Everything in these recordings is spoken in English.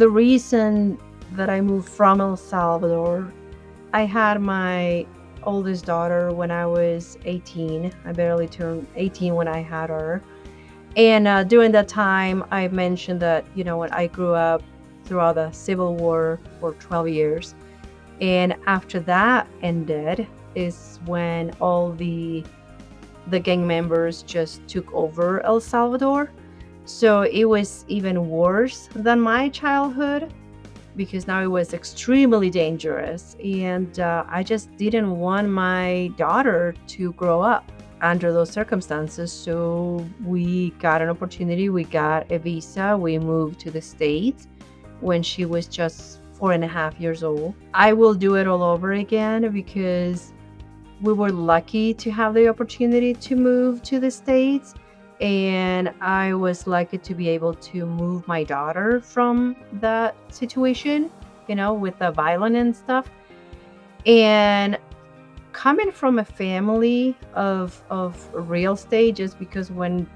the reason that I moved from El Salvador, I had my oldest daughter when I was 18. I barely turned 18 when I had her. And during that time, I mentioned that, when I grew up throughout the Civil War for 12 years. And after that ended is when all the gang members just took over El Salvador. So it was even worse than my childhood because now it was extremely dangerous. And I just didn't want my daughter to grow up under those circumstances. So we got an opportunity, we got a visa, we moved to the States when she was just 4.5 years old. I will do it all over again because we were lucky to have the opportunity to move to the States. And I was lucky to be able to move my daughter from that situation, with the violence and stuff. And coming from a family of real estate, just because when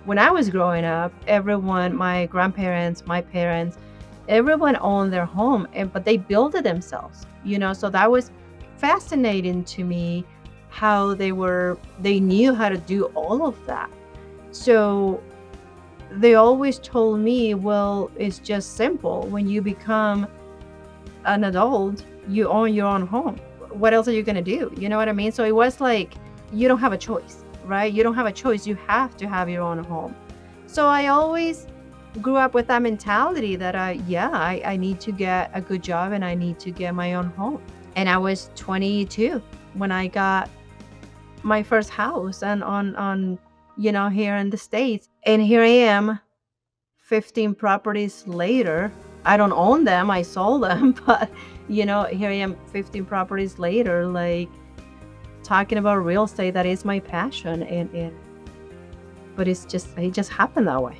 I was growing up, everyone, my grandparents, my parents, everyone owned their home, but they built it themselves, so that was fascinating to me how they knew how to do all of that. So they always told me, well, it's just simple. When you become an adult, you own your own home. What else are you going to do? You know what I mean? So it was like, you don't have a choice, right? You don't have a choice. You have to have your own home. So I always grew up with that mentality that I need to get a good job and I need to get my own home. And I was 22 when I got my first house and on here in the States. And here I am 15 properties later. I don't own them, I sold them, but here I am 15 properties later, like talking about real estate. That is my passion, and but it just happened that way.